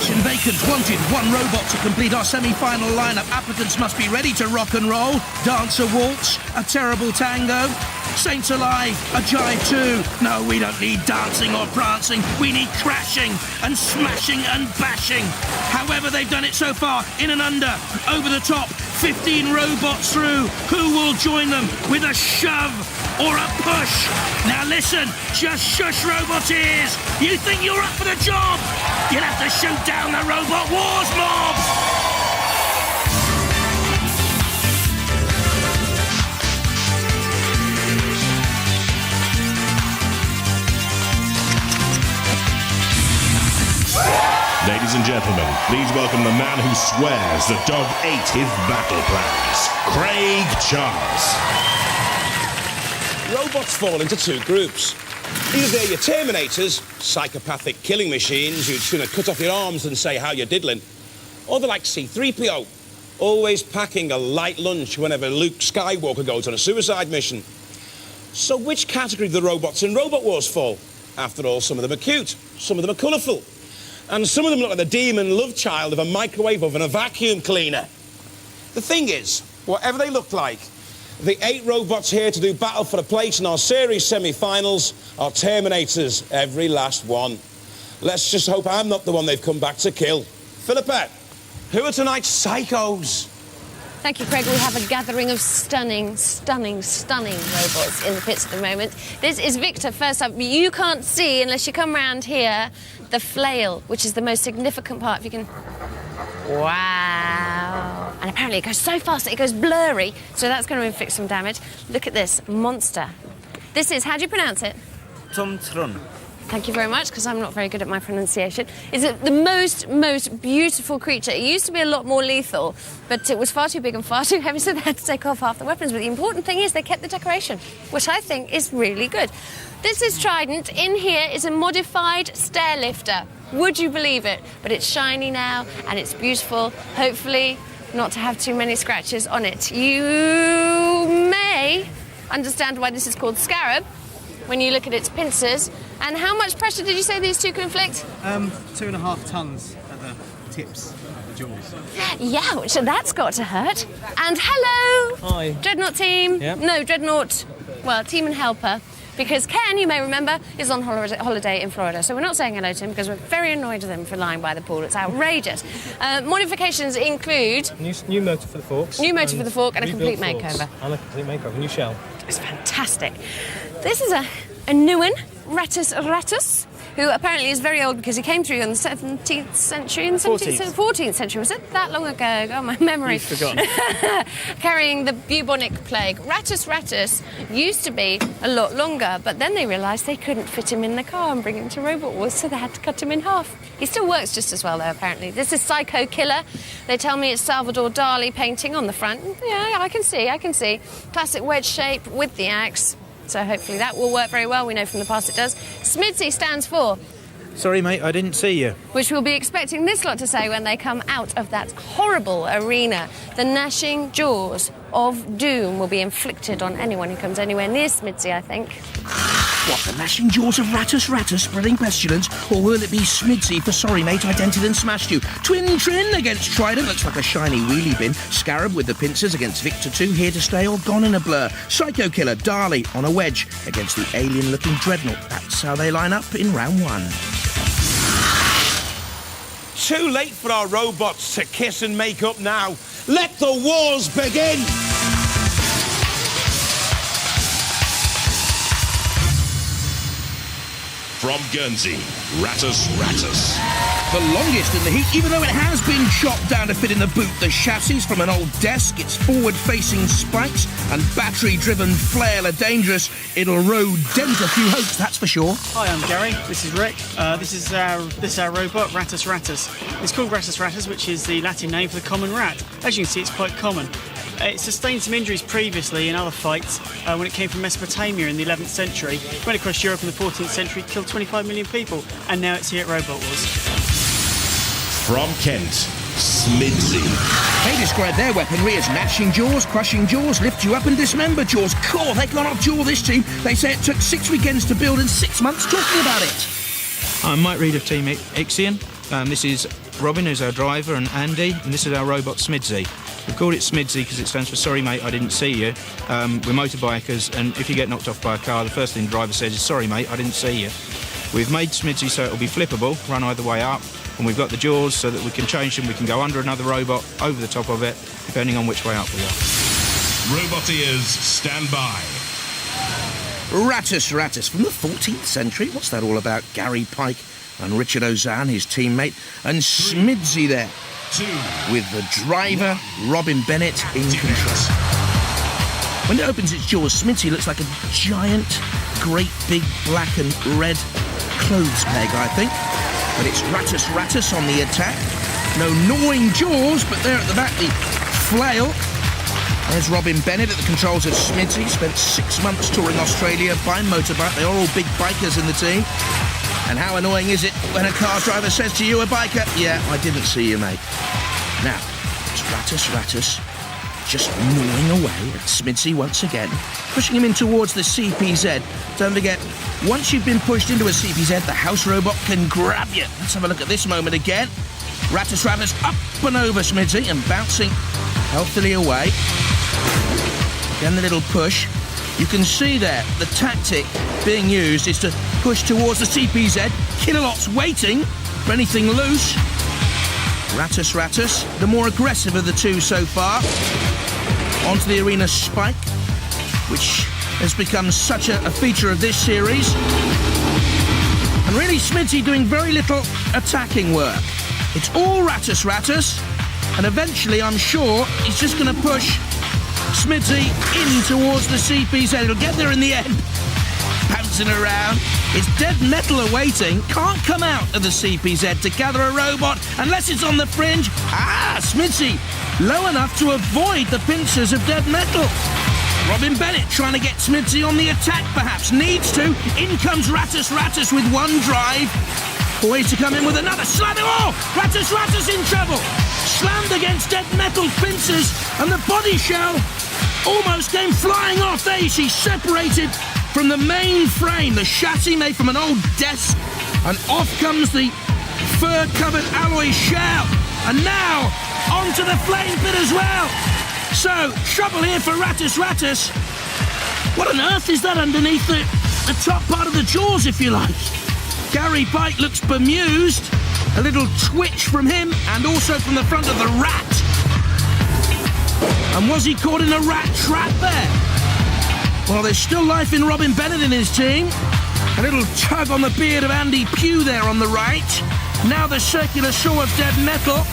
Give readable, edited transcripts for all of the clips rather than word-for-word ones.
Position vacant, wanted, one robot to complete our semi-final lineup. Applicants must be ready to rock and roll. Dance a waltz, a terrible tango. Saints alive, a jive too. No, we don't need dancing or prancing. We need crashing and smashing and bashing. However they've done it so far, in and under, over the top, 15 robots through. Who will join them with a shove or a push? Now listen, just shush robot ears. You think you're up for the job? You'll have to shoot down the Robot Wars mob. Ladies and gentlemen, please welcome the man who swears the dog ate his battle plans, Craig Charles. Robots fall into two groups. Either they're your Terminators, psychopathic killing machines who'd sooner cut off your arms than say how you're diddling, or they're like C-3PO, always packing a light lunch whenever Luke Skywalker goes on a suicide mission. So which category do the robots in Robot Wars fall? After all, some of them are cute, some of them are colourful. And some of them look like the demon love child of a microwave oven and a vacuum cleaner. The thing is, whatever they look like, the 8 robots here to do battle for a place in our series semi-finals are Terminators, every last one. Let's just hope I'm not the one they've come back to kill. Philippa, who are tonight's psychos? Thank you, Craig. We have a gathering of stunning robots in the pits at the moment. This is Victor, first up. You can't see, unless you come round here, the flail, which is the most significant part. If you can... Wow. And apparently it goes so fast that it goes blurry, so that's going to inflict some damage. Look at this monster. This is, how do you pronounce it? Tomtron. Thank you very much, because I'm not very good at my pronunciation. Is it the most beautiful creature? It used to be a lot more lethal, but it was far too big and far too heavy, so they had to take off half the weapons. But the important thing is they kept the decoration, which I think is really good. This is Trident. In here is a modified stair lifter. Would you believe it? But it's shiny now, and it's beautiful. Hopefully not to have too many scratches on it. You may understand why this is called Scarab when you look at its pincers. And how much pressure did you say these two can inflict? 2.5 tons at the tips of the jaws. Yeah, which that's got to hurt. And hello! Hi. Dreadnought team. Yep. No, Dreadnought, well, team and helper. Because Ken, you may remember, is on holiday in Florida. So we're not saying hello to him because we're very annoyed with him for lying by the pool. It's outrageous. Modifications include... New motor for the forks. New motor for the fork and a complete makeover. And a complete makeover, new shell. It's fantastic. This is a new one, Ratus, who apparently is very old because he came through in the 17th century, in the 14th century. Was it that long ago? Oh, my memory. You've forgotten. Carrying the bubonic plague. Ratus used to be a lot longer, but then they realised they couldn't fit him in the car and bring him to Robot Wars, so they had to cut him in half. He still works just as well, though, apparently. This is Psycho Killer. They tell me it's Salvador Dali painting on the front. Yeah, I can see. Classic wedge shape with the axe. So hopefully that will work very well. We know from the past it does. Smidsy stands for... Sorry, mate, I didn't see you. Which we'll be expecting this lot to say when they come out of that horrible arena. The gnashing jaws of doom will be inflicted on anyone who comes anywhere near Smidsy, I think. What, the gnashing jaws of Ratus spreading pestilence? Or will it be Smidsy for sorry mate, I dented and smashed you? Twin Trin against Trident, looks like a shiny wheelie bin. Scarab with the pincers against Victor 2, here to stay or gone in a blur. Psycho Killer, Dali on a wedge against the alien-looking Dreadnought. That's how they line up in round 1. Too late for our robots to kiss and make up now. Let the wars begin! From Guernsey, Ratus. The longest in the heat, even though it has been chopped down to fit in the boot. The chassis from an old desk, its forward-facing spikes and battery-driven flail are dangerous. It'll dent a few hopes, that's for sure. Hi, I'm Gary. This is Rick. This is our robot, Ratus. It's called Ratus, which is the Latin name for the common rat. As you can see, it's quite common. It sustained some injuries previously in other fights when it came from Mesopotamia in the 11th century. It went across Europe in the 14th century, killed 25 million people, and now it's here at Robot Wars. From Kent, Smidsy. They describe their weaponry as gnashing jaws, crushing jaws, lift you up and dismember jaws. Cool, they can't jaw this team. They say it took 6 weekends to build and 6 months talking about it. I'm Mike Reed of Team Ixion. This is Robin, who's our driver, and Andy, and this is our robot Smidsy. We've called it Smidsy because it stands for Sorry Mate, I Didn't See You. We're motorbikers, and if you get knocked off by a car, the first thing the driver says is, Sorry Mate, I didn't see you. We've made Smidsy so it'll be flippable, run either way up, and we've got the jaws so that we can change them. We can go under another robot, over the top of it, depending on which way up we are. Roboteers, stand by. Ratus Ratus from the 14th century. What's that all about? Gary Pike and Richard Ozanne, his teammate, and Smidsy there, 2, with the driver, Robin Bennett, in control. When it opens its jaws, Smidsy looks like a giant, great big black and red clothes peg, I think. But it's Ratus Ratus on the attack. No gnawing jaws, but there at the back, the flail. There's Robin Bennett at the controls of Smidsy. Spent 6 months touring Australia by motorbike. They are all big bikers in the team. And how annoying is it when a car driver says to you, a biker, yeah, I didn't see you, mate. Now, it's Ratus Ratus just gnawing away at Smidsy once again, pushing him in towards the CPZ. Don't forget, once you've been pushed into a CPZ, the house robot can grab you. Let's have a look at this moment again. Ratus Ratus up and over Smidsy and bouncing healthily away. Again, the little push. You can see there, the tactic being used is to push towards the CPZ. Kilolot's waiting for anything loose. Ratus Ratus, the more aggressive of the two so far. Onto the arena spike, which has become such a feature of this series. And really, Smidsy doing very little attacking work. It's all Ratus Ratus, and eventually, I'm sure, he's just going to push Smidsy in towards the CPZ. It'll get there in the end. Bouncing around. It's dead metal awaiting. Can't come out of the CPZ to gather a robot unless it's on the fringe. Smidsy low enough to avoid the pincers of dead metal. Robin Bennett trying to get Smidsy on the attack, perhaps. Needs to. In comes Ratus Ratus with one drive. Poised to come in with another. Slamming. Oh! Ratus Ratus in trouble. Slammed against dead metal pincers, and the body shell almost came flying off. There you see, separated from the main frame, the chassis made from an old desk, and off comes the fur-covered alloy shell. And now, onto the flame pit as well. So, trouble here for Ratus Ratus. What on earth is that underneath the top part of the jaws, if you like? Gary Pike looks bemused. A little twitch from him, and also from the front of the rat. And was he caught in a rat trap there? Well, there's still life in Robin Bennett and his team. A little tug on the beard of Andy Pugh there on the right. Now the circular saw of dead metal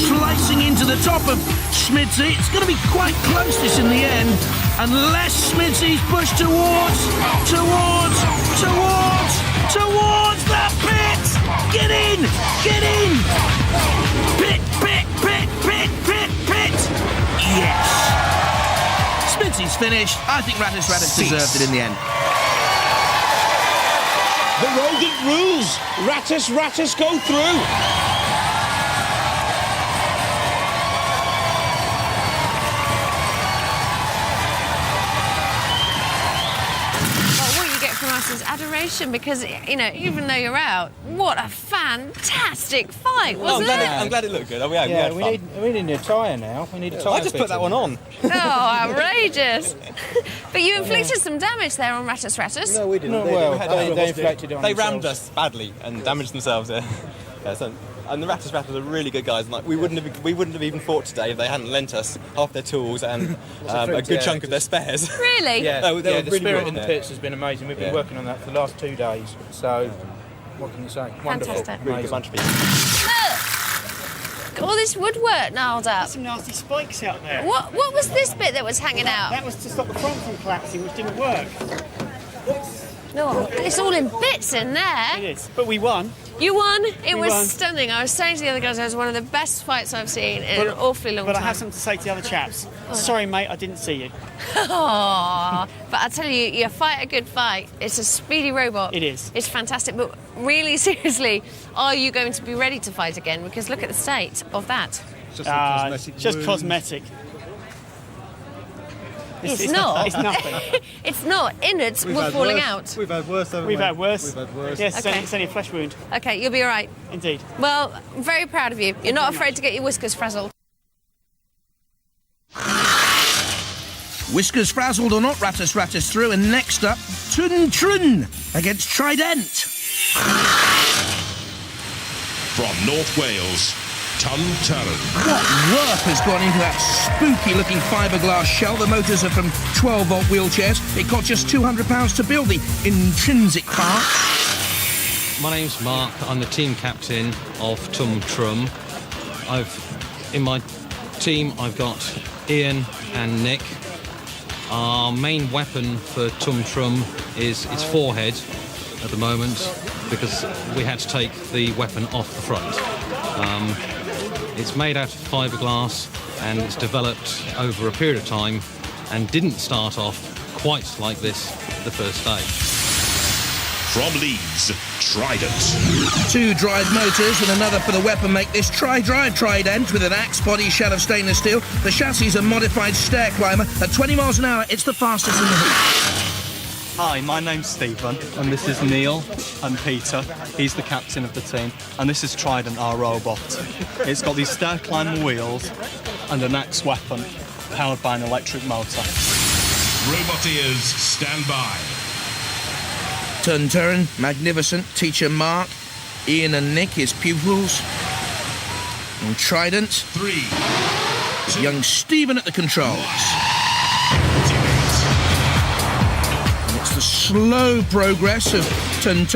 slicing into the top of Smidsy. It's going to be quite close, this, in the end, unless Smidsy's pushed towards the pit! Get in! Get in! Pit, pit, pit, pit, pit, pit! Yes! Smidsy's finished. I think Ratus Ratus deserved it in the end. The rodent rules. Ratus Ratus go through. From us is adoration, because, you know, even though you're out, what a fantastic fight, wasn't it? I'm glad it looked good. We need a tyre now. We need a tyre. I just put that one on. Oh, outrageous. But you inflicted some damage there on Ratus Ratus. No, we didn't. They inflicted it on They themselves. rammed us badly and damaged themselves. And the Ratus Ratus are really good guys. And, like, we wouldn't have even fought today if they hadn't lent us half their tools and a good chunk of their spares. Really? Yeah, they were the really spirit good in the pits has been amazing. We've been working on that for the last 2 days. So, what can you say? Wonderful. Fantastic. Really good bunch of people. Look! All this woodwork gnarled up. Some nasty spikes out there. What was this bit that was hanging out? That was to stop the front from collapsing, which didn't work. No, it's all in bits in there. It is. But we won. You won. It was won. stunning. I was saying to the other guys, it was one of the best fights I've seen in an awfully long time. But I have something to say to the other chaps. Sorry, mate, I didn't see you. Aww. But I tell you, you fight a good fight. It's a speedy robot. It is. It's fantastic. But really, seriously, are you going to be ready to fight again? Because look at the state of that. Just a cosmetic just wound. cosmetic. It's not. It's nothing. It's not. Innards were falling out. We've had worse, haven't we? We've had worse. We've had worse. Yes, Okay. it's only a flesh wound. Okay, you'll be all right. Indeed. Well, I'm very proud of you. You're not afraid to get your whiskers frazzled. Whiskers frazzled or not, Rattus through, and next up, Trun against Trident. From North Wales, Tun. What work has gone into that spooky-looking fiberglass shell? The motors are from 12-volt wheelchairs. It cost just £200 to build the intrinsic parts. My name's Mark. I'm the team captain of Tum Trum. In my team, I've got Ian and Nick. Our main weapon for Tum Trum is its forehead at the moment because we had to take the weapon off the front. It's made out of fiberglass and it's developed over a period of time and didn't start off quite like this the first day. From Leeds, Trident. 2 drive motors and another for the weapon make this tri-drive Trident with an axe body shell of stainless steel. The chassis is a modified stair climber. At 20 miles an hour, it's the fastest in the heat. Hi, my name's Stephen, and this is Neil and Peter. He's the captain of the team, and this is Trident, our robot. It's got these stair climber wheels and an axe weapon powered by an electric motor. Roboteers, stand by. Tun, magnificent. Teacher Mark, Ian and Nick, his pupils. And Trident. 3. Young Stephen at the controls. And it's the slow progress of Tun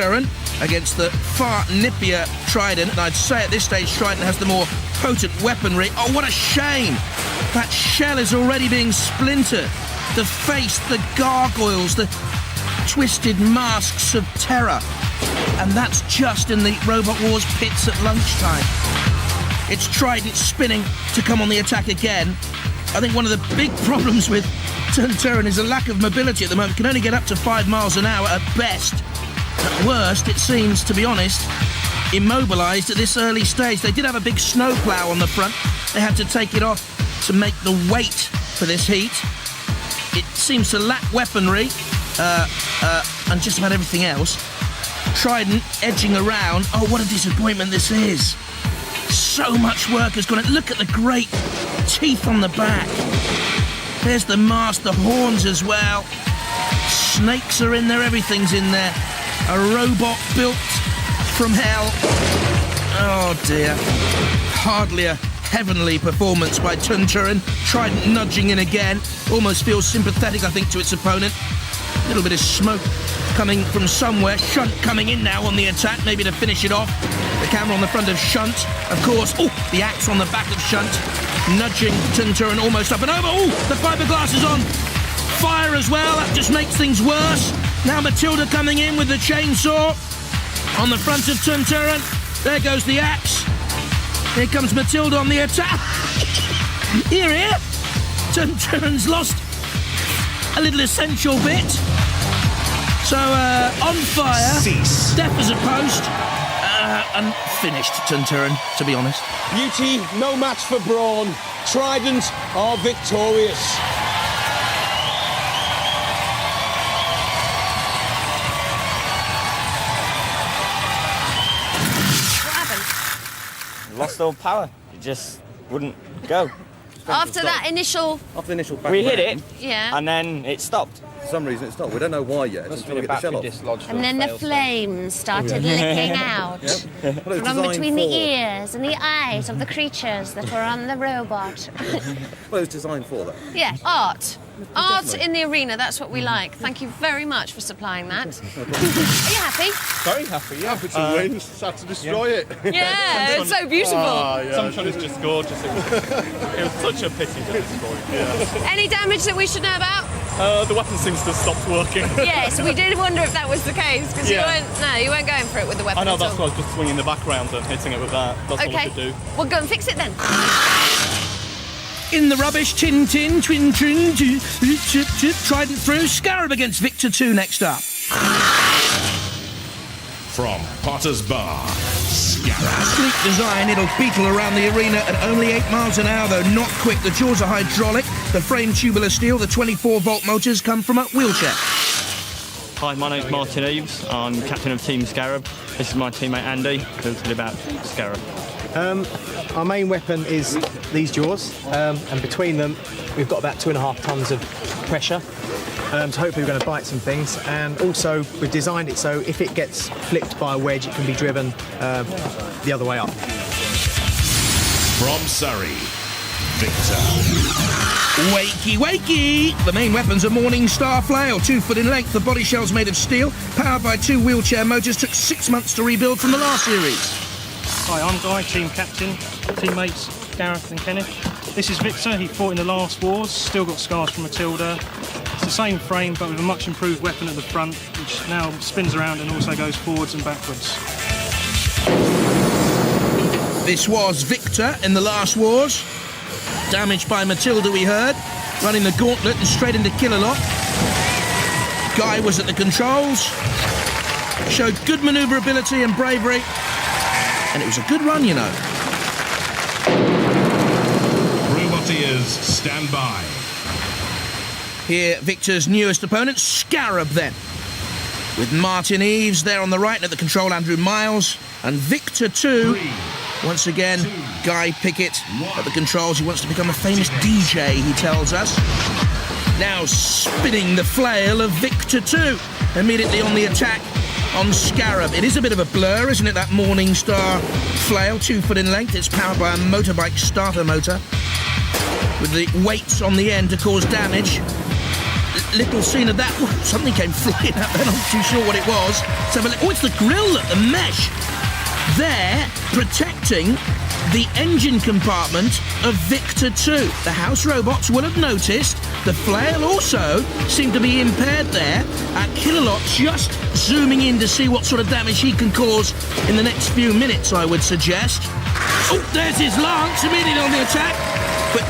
against the far nippier Trident. And I'd say at this stage Trident has the more potent weaponry. Oh, what a shame! That shell is already being splintered. The face, the gargoyles, the twisted masks of terror. And that's just in the Robot Wars pits at lunchtime. It's Trident spinning to come on the attack again. I think one of the big problems with Tun is a lack of mobility at the moment. It can only get up to 5 miles an hour at best. At worst, it seems, to be honest, immobilised at this early stage. They did have a big snowplough on the front. They had to take it off to make the weight for this heat. It seems to lack weaponry. And just about everything else. Trident edging around. Oh, what a disappointment this is. So much work has gone in. Look at the great teeth on the back. There's the mask, the horns as well. Snakes are in there, everything's in there. A robot built from hell. Oh dear. Hardly a heavenly performance by Tun. Trident nudging in again. Almost feels sympathetic, I think, to its opponent. A little bit of smoke coming from somewhere. Shunt coming in now on the attack, maybe to finish it off. The camera on the front of Shunt, of course. Oh, the axe on the back of Shunt, nudging Tun almost up and over. Oh, the fiberglass is on fire as well. That just makes things worse. Now Matilda coming in with the chainsaw on the front of Tun. There goes the axe. Here comes Matilda on the attack. Here. Tun's lost a little essential bit. So, on fire, Cease. deaf as a post, and finished, Tun, to be honest. Beauty, no match for brawn. Trident are victorious. What happened? Lost all power. It just wouldn't go. After that initial... After the initial We hit it, Yeah. and then it stopped. For some reason it stopped. We don't know why yet. Must until have we been get the a battery shell off. dislodged. And then the flames started licking out Well, it was from designed between the for- ears and the eyes of the creatures that were on the robot. Well, it was designed for that. Yeah, art. Art in the arena, that's what we like. Thank you very much for supplying that. Are you happy? Very happy, yeah. Happy to win, just had to destroy it. Yeah, it's so beautiful. Sunshine is just gorgeous. It was such a pity to destroy it. Any damage that we should know about? The weapon seems to have stopped working. Yes, we did wonder if that was the case, because you weren't going for it with the weapon I know, at that's all. why I was just swinging the back round and hitting it with that. That's all I Okay, could do. well go and fix it then. In the rubbish, Twin, Trident through, Scarab against Victor 2 next up. From Potter's Bar, Scarab. Sleek design, it'll beetle around the arena at only 8 miles an hour, though not quick. The jaws are hydraulic. The frame tubular steel, the 24-volt motors come from a wheelchair. Hi, my name's Martin Eaves. I'm captain of Team Scarab. This is my teammate Andy, who'll tell you about Scarab. Our main weapon is these jaws, and between them we've got about 2.5 tons of pressure. So hopefully we're going to bite some things, and also we've designed it so if it gets flipped by a wedge, it can be driven the other way up. From Surrey, Victor. Wakey, wakey! The main weapon's a Morning Star flail, 2 foot in length. The body shell's made of steel, powered by 2 wheelchair motors. Took 6 months to rebuild from the last series. Hi, I'm Guy, team captain. Teammates Gareth and Kenneth. This is Victor. He fought in the last wars. Still got scars from Matilda. It's the same frame, but with a much improved weapon at the front, which now spins around and also goes forwards and backwards. This was Victor in the last wars. Damaged by Matilda, we heard. Running the gauntlet and straight into Kill-A-Lot. Guy was at the controls. Showed good manoeuvrability and bravery. And it was a good run, you know. Roboteers, stand by. Here, Victor's newest opponent, Scarab, then. With Martin Eaves there on the right, and at the control, Andrew Miles. And Victor, too. Once again, Guy Pickett at the controls. He wants to become a famous DJ, he tells us. Now spinning the flail of Victor, too. Immediately on the attack on Scarab. It is a bit of a blur, isn't it, that Morning Star flail, 2 foot in length. It's powered by a motorbike starter motor with the weights on the end to cause damage. Little scene of that. Ooh, something came flying out there. I'm not too sure what it was. So, oh, it's the grill, the mesh. There, protecting the engine compartment of Victor 2. The house robots will have noticed the flail also seemed to be impaired there. Kill-A-Lot just zooming in to see what sort of damage he can cause in the next few minutes, I would suggest. Oh, there's his lance immediately on the attack. But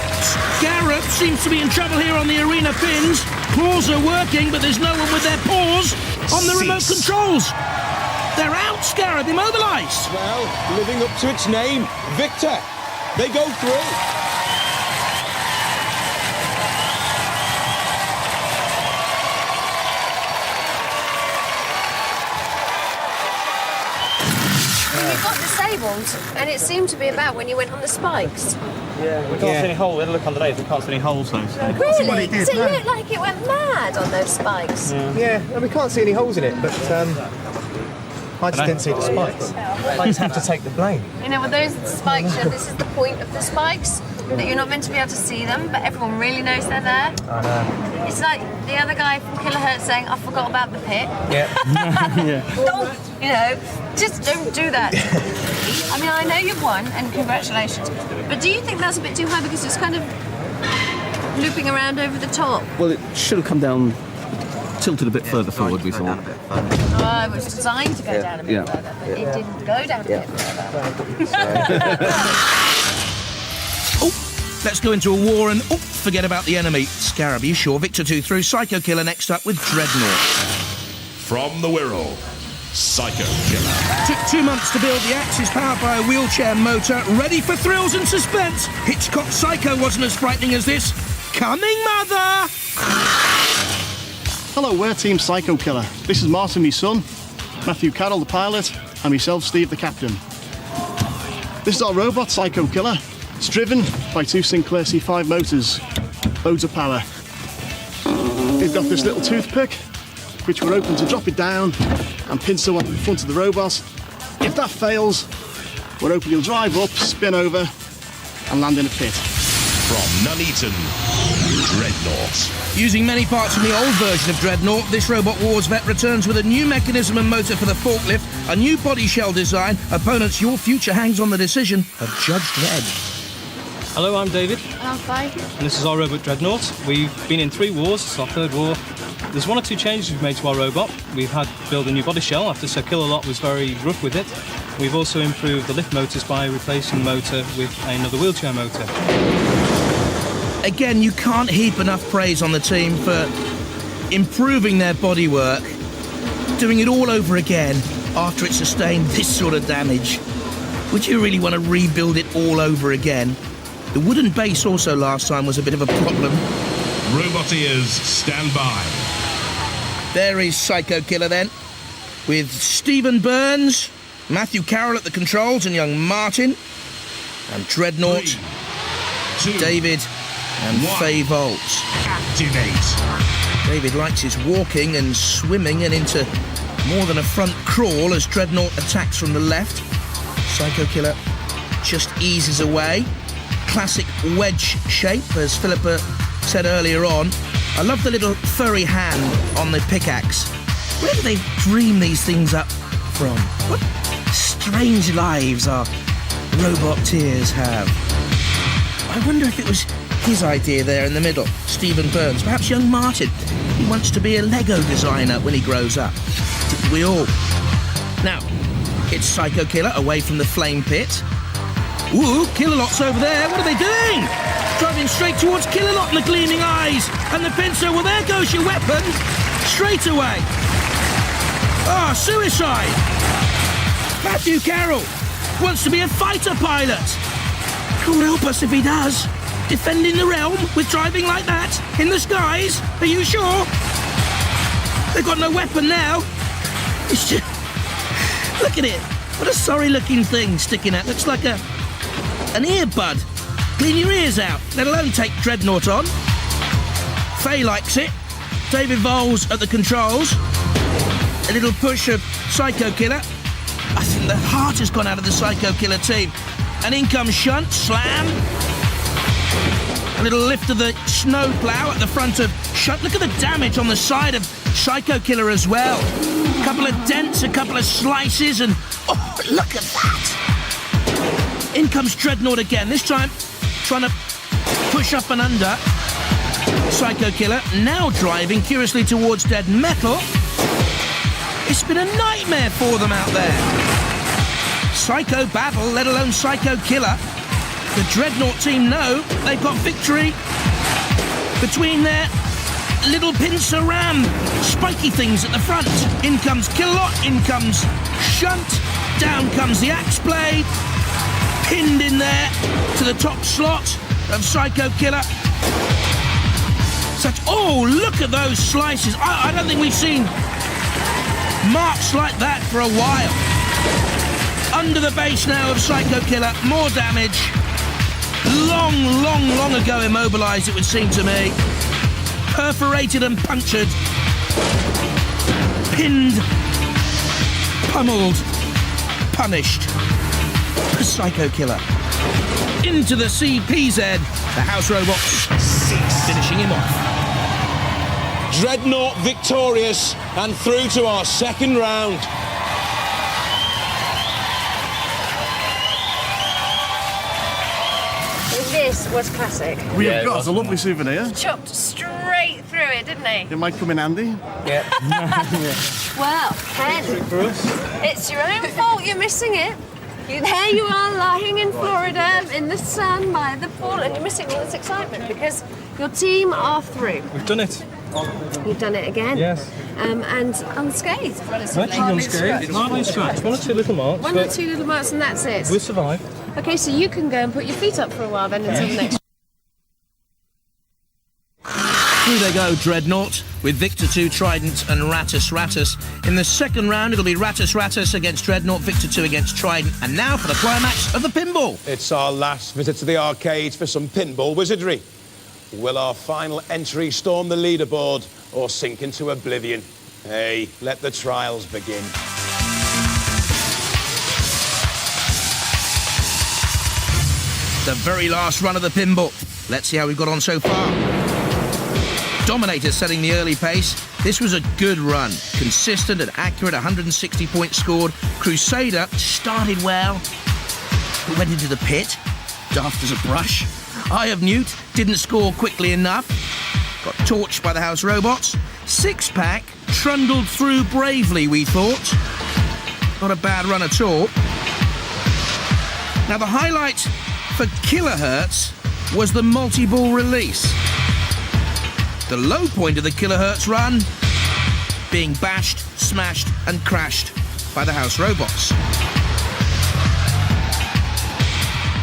Scarab seems to be in trouble here on the arena pins. Claws are working, but there's no one with their paws on the remote controls. They're out, Scarab, immobilised. Well, living up to its name, Victor. They go through. You got disabled, and it seemed to be about when you went on the spikes. Yeah, we can't see any holes. We had a look on the days, we can't see any holes though. So. Really? Does it look like it went mad on those spikes? Yeah, and we can't see any holes in it, but I just didn't see the spikes. I just have to take the blame. You know, with those spikes, this is the point of the spikes, that you're not meant to be able to see them, but everyone really knows they're there. I know. It's like the other guy from Kilohertz saying, I forgot about the pit. Yeah. Don't, you know, just don't do that. I mean, I know you've won, and congratulations, but do you think that's a bit too high because it's kind of looping around over the top? Well, it should have come down, tilted a bit further forward, we thought. Oh, it was designed to go down a bit further, but it didn't go down a bit further. Let's go into a war and forget about the enemy. Scarab, you sure? Victor 2 through. Psycho Killer next up with Dreadnought. From the Wirral, Psycho Killer. Took 2 months to build. The axe is powered by a wheelchair motor, ready for thrills and suspense. Hitchcock Psycho wasn't as frightening as this. Coming, mother! Hello, we're Team Psycho Killer. This is Martin, my son, Matthew Carroll, the pilot, and myself, Steve, the captain. This is our robot, Psycho Killer. It's driven by 2 Sinclair C5 motors. Loads of power. We've got this little toothpick, which we're open to drop it down and pin someone in front of the robot. If that fails, we're hoping he'll drive up, spin over, and land in a pit. From Nuneaton, Dreadnought. Using many parts from the old version of Dreadnought, this Robot Wars vet returns with a new mechanism and motor for the forklift, a new body shell design. Opponents, your future hangs on the decision of Judge Dredd. Hello, I'm David. I'm fine. And this is our robot Dreadnought. We've been in 3 wars, it's our 3rd war. There's 1 or 2 changes we've made to our robot. We've had to build a new body shell after Sir Kill-A-Lot was very rough with it. We've also improved the lift motors by replacing the motor with another wheelchair motor. Again, you can't heap enough praise on the team for improving their bodywork, doing it all over again after it sustained this sort of damage. Would you really want to rebuild it all over again? The wooden base also last time was a bit of a problem. Roboteers, stand by. There is Psycho Killer then, with Stephen Burns, Matthew Carroll at the controls, and young Martin, and Dreadnought, 3, 2, David, and 1. Faye Volts. Activate. David likes his walking and swimming and into more than a front crawl as Dreadnought attacks from the left. Psycho Killer just eases away. Classic wedge shape, as Philippa said earlier on. I love the little furry hand on the pickaxe. Where do they dream these things up from? What strange lives our roboteers have. I wonder if it was his idea there in the middle, Stephen Burns. Perhaps young Martin. He wants to be a Lego designer when he grows up. Didn't we all? Now, it's Psycho Killer away from the flame pit. Ooh, Killalot's over there. What are they doing? Driving straight towards Killalot and the gleaming eyes. And the pincer, well, there goes your weapon. Straight away. Ah, suicide. Matthew Carroll wants to be a fighter pilot. God help us if he does. Defending the realm with driving like that in the skies. Are you sure? They've got no weapon now. It's just... Look at it. What a sorry-looking thing sticking out. Looks like an earbud. Clean your ears out, let alone take Dreadnought on. Faye likes it. David Voles at the controls. A little push of Psycho Killer. I think the heart has gone out of the Psycho Killer team. And in comes Shunt, slam. A little lift of the snow plough at the front of Shunt. Look at the damage on the side of Psycho Killer as well. A couple of dents, a couple of slices, and oh, look at that. In comes Dreadnought again, this time trying to push up and under. Psycho Killer now driving curiously towards Dead Metal. It's been a nightmare for them out there. Psycho battle, let alone Psycho Killer. The Dreadnought team know they've got victory between their little pincer ram spiky things at the front. In comes Killalot, in comes Shunt, down comes the axe blade, pinned in there to the top slot of Psycho Killer. Oh, look at those slices. I don't think we've seen marks like that for a while. Under the base now of Psycho Killer, more damage. Long ago immobilised, it would seem to me. Perforated and punctured. Pinned. Pummeled. Punished. Psycho Killer. Into the CPZ. The house robots finishing him off. Dreadnought victorious and through to our second round. This was classic. We have got a lovely souvenir. Chopped straight through it, didn't he? It might come in handy. Yeah. Well, Ken, it's your own fault you're missing it. There you are lying in Florida in the sun by the pool and you're missing all this excitement because your team are through. We've done it. You've done it again. Yes. And unscathed, relatively. Actually unscathed. Hardly scratched. One or two little marks. One or two little marks and that's it. We'll survive. Okay, so you can go and put your feet up for a while then until the next. Through they go, Dreadnought, with Victor 2, Trident and Ratus Ratus. In the second round, it'll be Ratus Ratus against Dreadnought, Victor 2 against Trident. And now for the climax of the pinball. It's our last visit to the arcade for some pinball wizardry. Will our final entry storm the leaderboard or sink into oblivion? Hey, let the trials begin. The very last run of the pinball. Let's see how we've got on so far. Dominator setting the early pace. This was a good run. Consistent and accurate, 160 points scored. Crusader started well. Went into the pit. Daft as a brush. Eye of Newt didn't score quickly enough. Got torched by the house robots. Six Pack trundled through bravely, we thought. Not a bad run at all. Now the highlight for Kilohertz was the multi-ball release. The low point of the Kilohertz run being bashed, smashed and crashed by the house robots.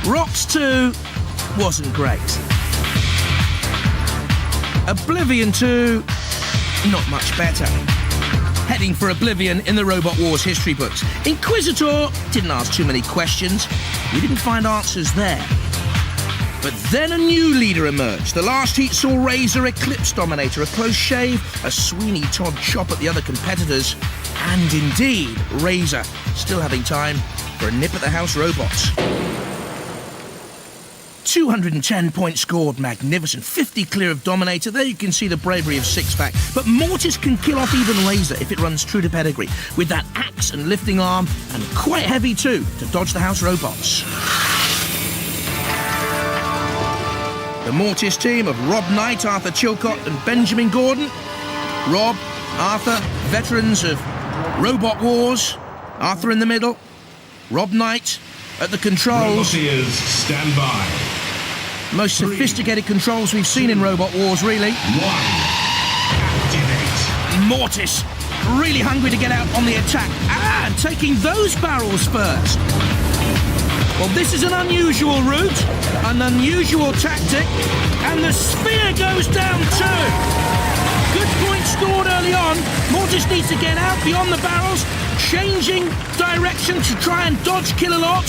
Rocks 2 wasn't great. Oblivion 2, not much better. Heading for oblivion in the Robot Wars history books. Inquisitor didn't ask too many questions. We didn't find answers there. But then a new leader emerged. The last heat saw Razor eclipse Dominator, a close shave, a Sweeney Todd chop at the other competitors, and indeed, Razor still having time for a nip at the house robots. 210 points scored, magnificent. 50 clear of Dominator. There you can see the bravery of Six-Pack. But Mortis can kill off even Razor if it runs true to pedigree, with that axe and lifting arm, and quite heavy too, to dodge the house robots. The Mortis team of Rob Knight, Arthur Chilcott and Benjamin Gordon. Rob, Arthur, veterans of Robot Wars. Arthur in the middle. Rob Knight at the controls. Roboteers, stand by. Most sophisticated controls we've seen in Robot Wars, really. 1. Activate. Mortis, really hungry to get out on the attack. And taking those barrels first. Well, this is an unusual route, an unusual tactic, and the sphere goes down too. Good point scored early on. Mortis needs to get out beyond the barrels, changing direction to try and dodge Kill-A-Lot,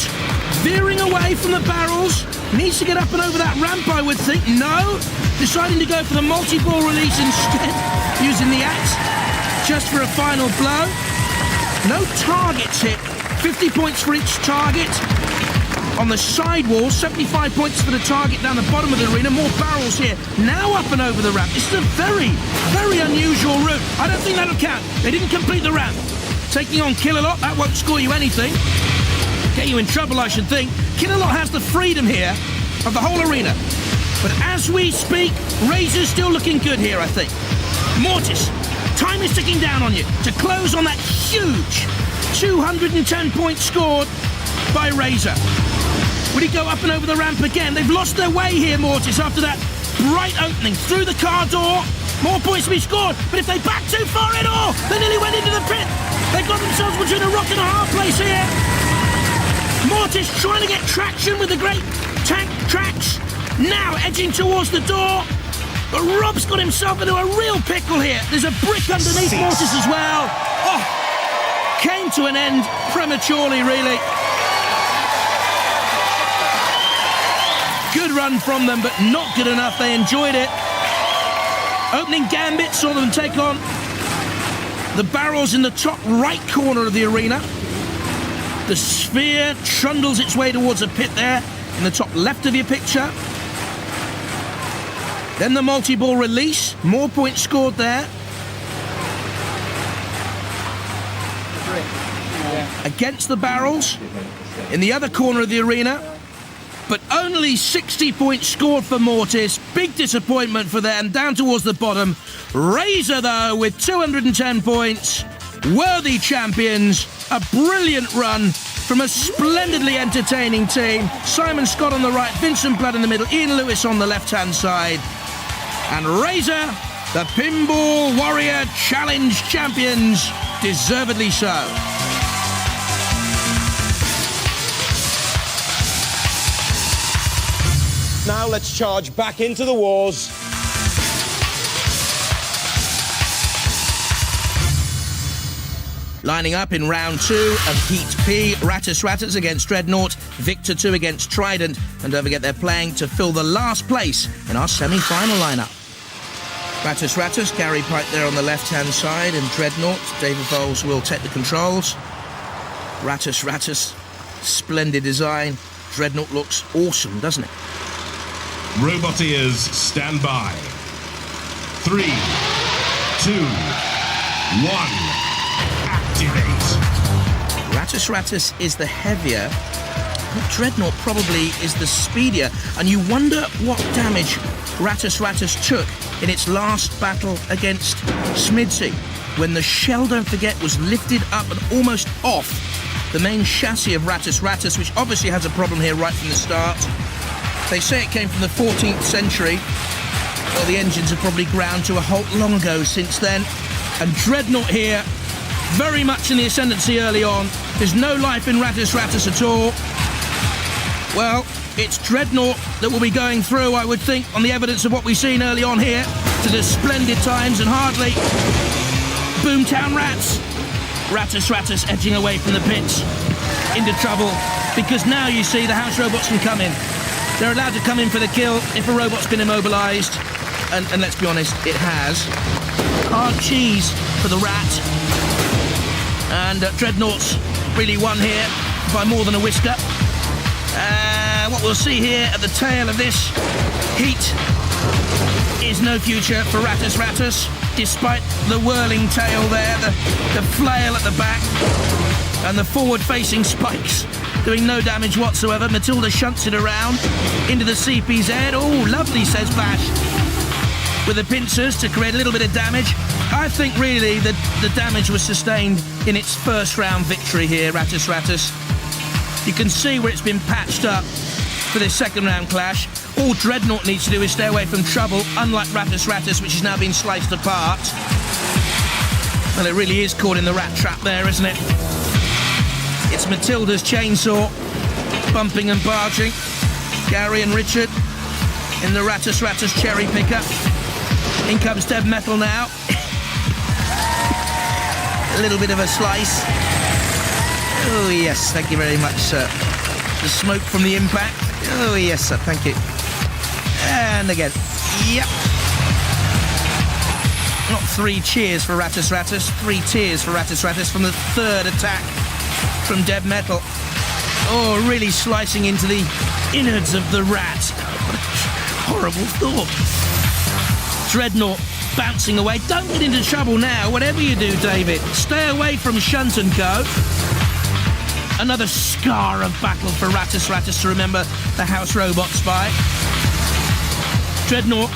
veering away from the barrels. Needs to get up and over that ramp, I would think. No, deciding to go for the multi-ball release instead, using the axe just for a final blow. No targets hit. 50 points for each target. On the side wall, 75 points for the target down the bottom of the arena. More barrels here. Now up and over the ramp. This is a very, very unusual route. I don't think that'll count. They didn't complete the ramp. Taking on Kill-A-Lot, that won't score you anything. Get you in trouble, I should think. Kill-A-Lot has the freedom here of the whole arena. But as we speak, Razor's still looking good here, I think. Mortis, time is ticking down on you to close on that huge 210 points scored by Razor. Would he go up and over the ramp again? They've lost their way here, Mortis, after that bright opening through the car door. More points to be scored, but if they back too far in, they nearly went into the pit. They got themselves between a rock and a hard place here. Mortis trying to get traction with the great tank tracks. Now edging towards the door. But Rob's got himself into a real pickle here. There's a brick underneath Mortis as well. Came to an end prematurely, really. Good run from them, but not good enough. They enjoyed it. Opening gambit saw them take on the barrels in the top right corner of the arena. The sphere trundles its way towards a pit there in the top left of your picture. Then the multi-ball release. More points scored there. Against the barrels in the other corner of the arena. But only 60 points scored for Mortis. Big disappointment for them, down towards the bottom. Razor, though, with 210 points. Worthy champions. A brilliant run from a splendidly entertaining team. Simon Scott on the right, Vincent Blood in the middle, Ian Lewis on the left-hand side. And Razor, the Pinball Warrior Challenge champions, deservedly so. Now let's charge back into the wars. Lining up in round 2 of Heat P, Ratus against Dreadnought, Victor 2 against Trident, and don't forget they're playing to fill the last place in our semi-final lineup. Ratus, Gary Pike there on the left-hand side, and Dreadnought, David Bowles will take the controls. Ratus, splendid design. Dreadnought looks awesome, doesn't it? Roboteers, stand by. 3, 2, 1. Activate. Ratus is the heavier, but Dreadnought probably is the speedier, and you wonder what damage Ratus took in its last battle against Smidsy, when the shell, don't forget, was lifted up and almost off the main chassis of Ratus, which obviously has a problem here right from the start. They say it came from the 14th century. Well, the engines have probably ground to a halt long ago since then. And Dreadnought here, very much in the ascendancy early on. There's no life in Ratus at all. Well, It's Dreadnought that will be going through, I would think, on the evidence of what we've seen early on here, to the splendid times, and hardly Boomtown Rats. Ratus edging away from the pits, into trouble, because now you see the house robots can come in. They're allowed to come in for the kill if a robot's been immobilised, and let's be honest, it has. Hard cheese for the rat, and Dreadnought's really won here by more than a whisker. What we'll see here at the tail of this heat is no future for Ratus, despite the whirling tail there, the flail at the back, and the forward-facing spikes doing no damage whatsoever. Matilda shunts it around into the CPZ. Oh, lovely, says Bash, with the pincers to create a little bit of damage. I think really that the damage was sustained in its first round victory here, Ratus. You can see where it's been patched up for this second round clash. All Dreadnought needs to do is stay away from trouble, unlike Ratus, which has now been sliced apart. Well, it really is caught in the rat trap there, isn't it? It's Matilda's chainsaw, bumping and barging. Gary and Richard in the Ratus cherry picker. In comes Dev Metal now. A little bit of a slice. Oh, yes, thank you very much, sir. The smoke from the impact. Oh, yes, sir, thank you. And again. Yep. Not 3 cheers for Ratus, 3 tears for Ratus from the third attack from Dev Metal. Oh, really slicing into the innards of the rat. What a horrible thought. Dreadnought bouncing away. Don't get into trouble now, whatever you do, David. Stay away from Shunt & Co. Another scar of battle for Ratus to remember the house robots by. Dreadnought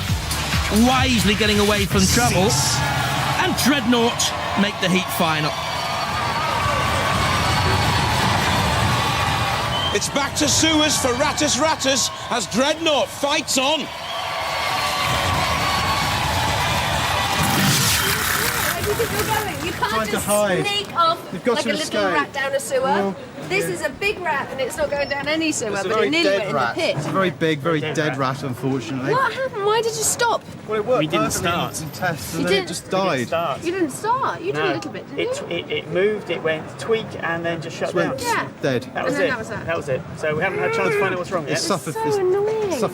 wisely getting away from trouble. And Dreadnought make the heat final. It's back to sewers for Ratus as Dreadnought fights on. Where do you think you're going? You can't just sneak off like a little rat down a sewer. Well, this is a big rat and it's not going down any sewer, but it nearly went in the pit. It's a very big, very dead rat, unfortunately. What happened? Why did you stop? Well, it worked. We didn't start. Some tests and then it just died. You didn't start? You did a little bit, didn't you? It moved, it went tweak and then just shut down. Yeah. Dead. That was it. That was it. So we haven't had a chance to find out what's wrong yet. It suffered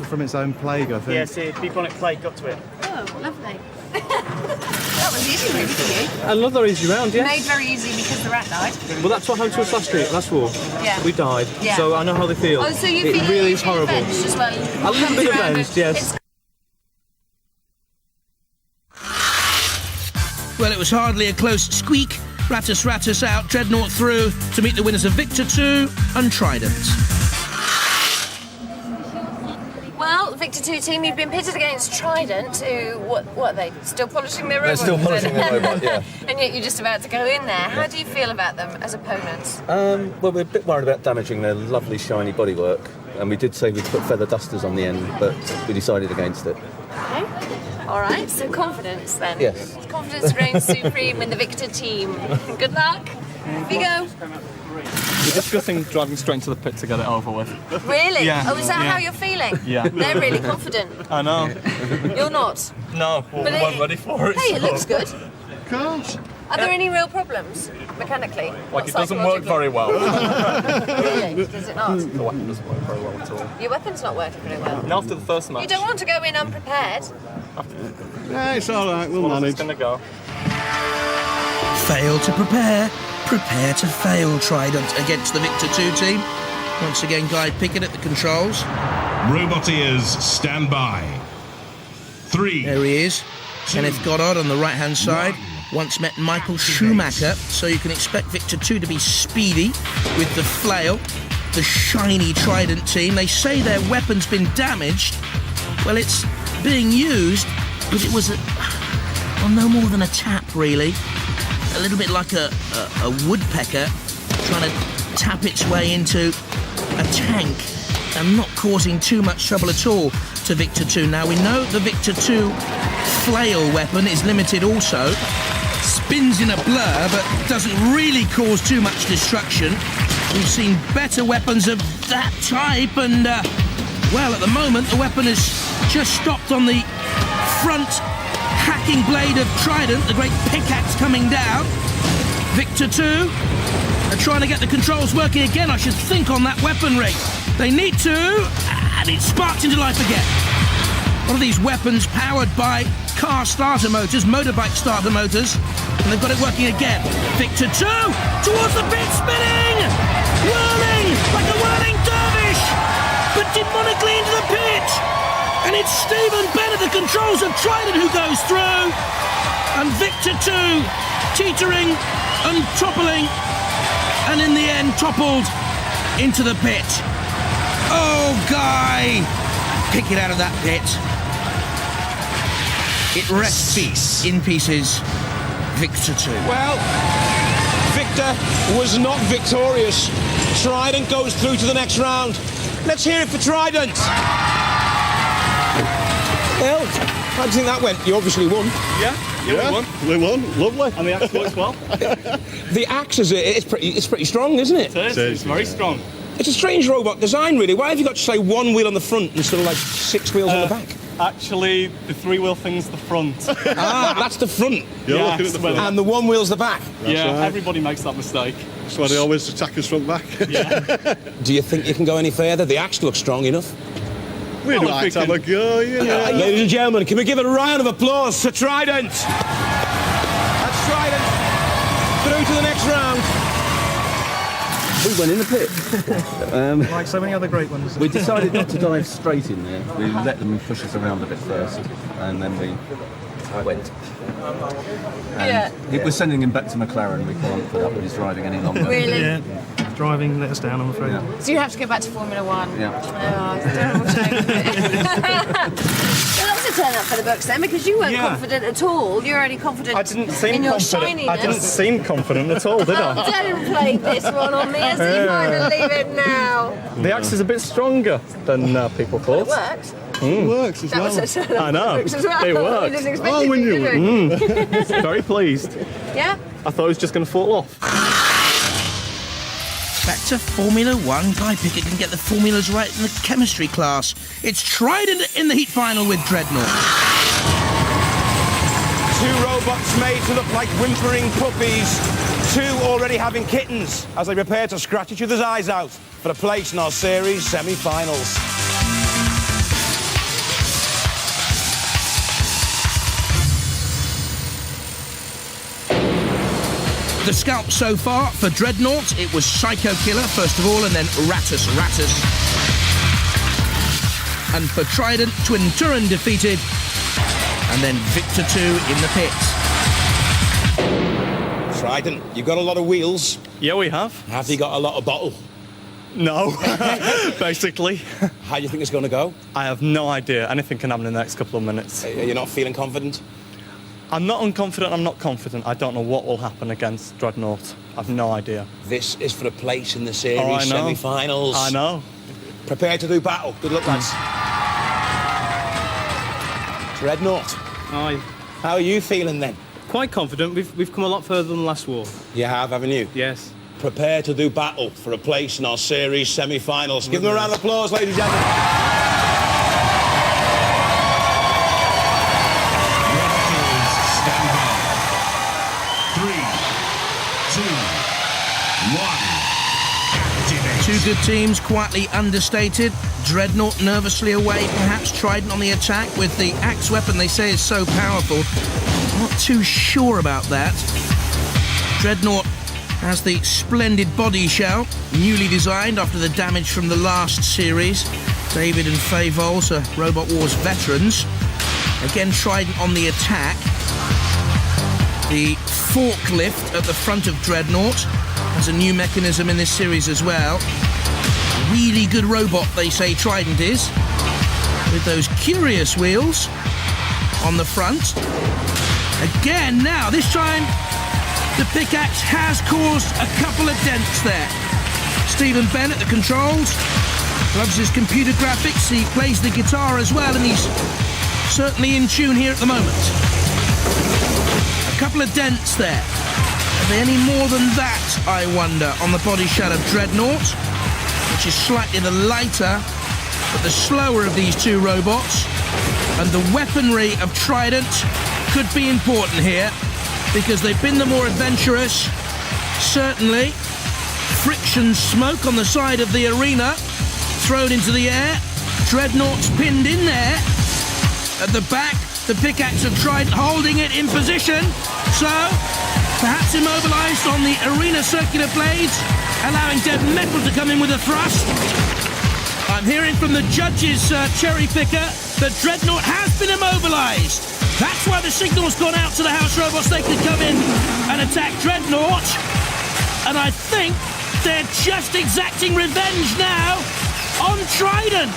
from its own plague, I think. Yes, the bubonic plague got to it. Oh, lovely. That was easy really for you. Another easy round, yeah. Made very easy because the rat died. Well, that's what happened to us last war. Yeah. We died. Yeah. So I know how they feel. Oh, so you it feel really is horrible. Avenged as well. A little bit avenged, yes. Well, it was hardly a close squeak. Ratus out, Dreadnought through to meet the winners of Victor 2 and Trident. Well, Victor 2 team, you've been pitted against Trident, who, what are they? Still polishing their robot? They're still polishing their robot, yeah. And yet you're just about to go in there. How do you feel about them as opponents? Well, we're a bit worried about damaging their lovely shiny bodywork, and we did say we'd put feather dusters on the end, but we decided against it. Okay. All right, so confidence then. Yes. Confidence reigns supreme in the Victor team. Good luck. Vigo. We're discussing driving straight into the pit to get it over with. Really? Yeah. Oh, is that how you're feeling? Yeah. They're really confident. I know. You're not? No, well, we weren't ready for it. Hey, it looks good. Gosh. Are there any real problems, mechanically? Like, it doesn't work very well. Really? Does it not? The weapon doesn't work very well at all. Your weapon's not working very well. And after the first match... You don't want to go in unprepared. Yeah, it's all right. We'll manage. It's going to go. Fail to prepare. Prepare to fail, Trident, against the Victor 2 team. Once again, Guy Pickett at the controls. Roboteers, stand by. 3. There he is. Kenneth Goddard on the right-hand side. Once met Michael Schumacher, so you can expect Victor 2 to be speedy with the flail. The shiny Trident team. They say their weapon's been damaged. Well, it's being used, but it was no more than a tap, really. A little bit like a woodpecker trying to tap its way into a tank and not causing too much trouble at all to Victor 2. Now, we know the Victor 2 flail weapon is limited also. Spins in a blur, but doesn't really cause too much destruction. We've seen better weapons of that type, and Well, at the moment, the weapon has just stopped on the front hacking blade of Trident, the great pickaxe coming down. Victor 2 are trying to get the controls working again, I should think, on that weaponry. They need to, and it sparks into life again. One of these weapons powered by car starter motors, motorbike starter motors, and they've got it working again. Victor 2 towards the pit, spinning, whirling like a whirling dervish, but demonically into the pit. And it's Stephen Bennett, the controls of Trident, who goes through, and Victor 2 teetering and toppling, and in the end toppled into the pit. Oh, Guy! Pick it out of that pit. It rests in pieces. Victor 2. Well, Victor was not victorious. Trident goes through to the next round. Let's hear it for Trident. Well, how do you think that went? You obviously won. Yeah, we won. Lovely. And the axe works well. The axe it's pretty strong, isn't it? It is. It's very strong. It's a strange robot design, really. Why have you got, say, one wheel on the front instead of, like, 6 wheels on the back? Actually, the 3-wheel thing's the front. That's the front. You're looking at the front. And the one wheel's the back. Right. Everybody makes that mistake. That's why they always attack us from back. Yeah. Do you think you can go any further? The axe looks strong enough. We'd like to have a go, you know. Ladies and gentlemen, can we give a round of applause for Trident? That's Trident through to the next round. We went in the pit. Like so many other great ones. We decided not to dive straight in there. We let them push us around a bit first, and then we went. And we're sending him back to McLaren. We can't put up with his driving any longer. Really? Yeah. Driving let us down, I'm afraid. Yeah. So you have to go back to Formula One? Yeah. Oh, it's a terrible shame. Well, that was a turn up for the books then, because you weren't confident at all. You're only confident I didn't seem in your confident. shininess. I didn't seem confident at all, did I? Don't play this one on me as if I believe it now. The axe is a bit stronger than people thought. It works. It works as That well. was a turn up I know. for the books as well. It We works. didn't expect Oh, it we to, knew did it. we? Very pleased. Yeah? I thought it was just going to fall off. Back to Formula One. Guy Pickett can get the formulas right in the chemistry class. It's Trident in the heat final with Dreadnought. 2 robots made to look like whimpering puppies. 2 already having kittens as they prepare to scratch each other's eyes out for a place in our series semi-finals. The scalp so far for Dreadnought, it was Psycho Killer first of all, and then Ratus. And for Trident, Twin Turin defeated, and then Victor 2 in the pit. Trident, you've got a lot of wheels. Yeah, we have. Have you got a lot of bottle? No, basically. How do you think it's going to go? I have no idea. Anything can happen in the next couple of minutes. Are you not feeling confident? I'm not unconfident, I'm not confident. I don't know what will happen against Dreadnought. I've no idea. This is for a place in the series I know. semi-finals. I know. Prepare to do battle. Good luck, lads. Dreadnought. Aye. How are you feeling then? Quite confident. We've come a lot further than last war. You have, haven't you? Yes. Prepare to do battle for a place in our series semi-finals. Give them a round of applause, ladies and gentlemen. Two good teams, quietly understated. Dreadnought nervously away, perhaps Trident on the attack with the axe weapon they say is so powerful. Not too sure about that. Dreadnought has the splendid body shell, newly designed after the damage from the last series. David and Faye Vols are Robot Wars veterans. Again, Trident on the attack. The forklift at the front of Dreadnought has a new mechanism in this series as well. A really good robot, they say Trident is, with those curious wheels on the front. Again now, this time the pickaxe has caused a couple of dents there. Stephen Bennett, the controls, loves his computer graphics, he plays the guitar as well, and he's certainly in tune here at the moment. A couple of dents there. Are there any more than that, I wonder, on the body shell of Dreadnought, which is slightly the lighter but the slower of these two robots. And the weaponry of Trident could be important here, because they've been the more adventurous. Certainly. Friction smoke on the side of the arena, thrown into the air. Dreadnought's pinned in there. At the back, the pickaxe of Trident holding it in position. So, perhaps immobilised on the arena circular blades, allowing dead metal to come in with a thrust. I'm hearing from the judges' cherry picker that Dreadnought has been immobilised. That's why the signal's gone out to the house robots. They could come in and attack Dreadnought. And I think they're just exacting revenge now on Trident.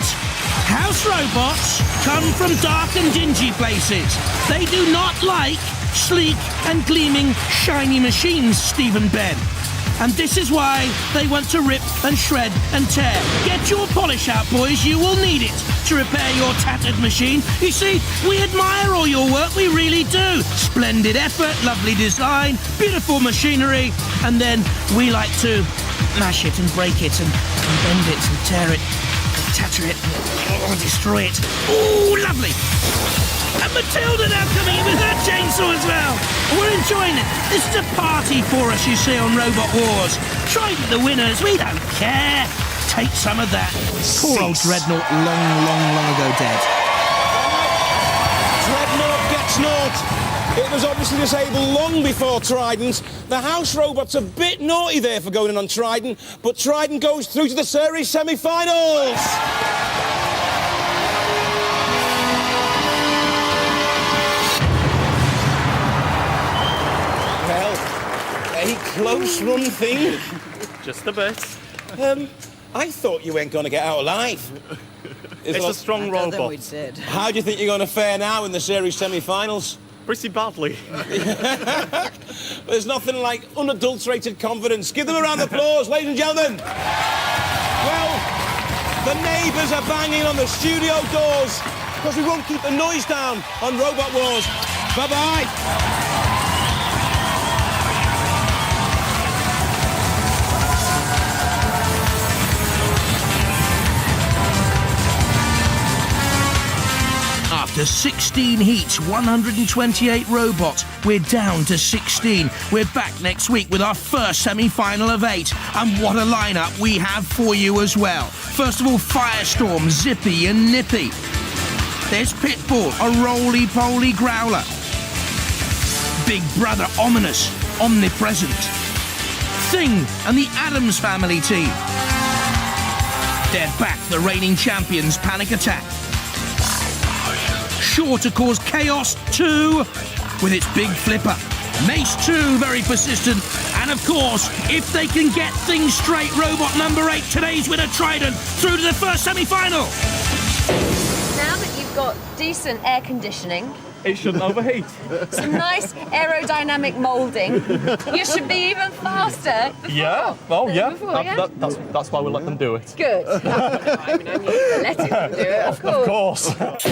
House robots come from dark and dingy places. They do not like sleek and gleaming shiny machines, Stephen Ben. And this is why they want to rip and shred and tear. Get your polish out, boys. You will need it to repair your tattered machine. You see, we admire all your work. We really do. Splendid effort, lovely design, beautiful machinery. And then we like to mash it and break it and bend it and tear it and tatter it and destroy it. Ooh, lovely. And Matilda now coming in with her chainsaw as well. We're enjoying it. This is a party for us, you see, on Robot Wars. Trident the winners, we don't care. Take some of that. Poor old Dreadnought, long ago dead. Dreadnought gets naught. It was obviously disabled long before Trident. The house robot's a bit naughty there for going in on Trident, but Trident goes through to the series semi-finals. A close run thing. Just a bit. I thought you weren't going to get out alive. It's a strong robot. How do you think you're going to fare now in the series semi-finals? Pretty badly. There's nothing like unadulterated confidence. Give them a round of applause, ladies and gentlemen. Well, the neighbours are banging on the studio doors because we won't keep the noise down on Robot Wars. Bye-bye. After 16 heats, 128 robots, we're down to 16. We're back next week with our first semi-final of 8. And what a lineup we have for you as well. First of all, Firestorm, Zippy and Nippy. There's Pitbull, a roly-poly growler. Big Brother, ominous, omnipresent. Thing and the Addams Family team. They're back, the reigning champions, Panic Attack. Sure to cause chaos too, with its big flipper. Mace 2, very persistent. And of course, if they can get things straight, robot number 8, today's winner Trident, through to the first semi-final. Now that you've got decent air conditioning, It shouldn't overheat. some nice aerodynamic moulding, you should be even faster before. Yeah. Oh, yeah. Before, yeah? That's why we let them do it. Good. I mean, I knew you were letting them do it, of course. Of course.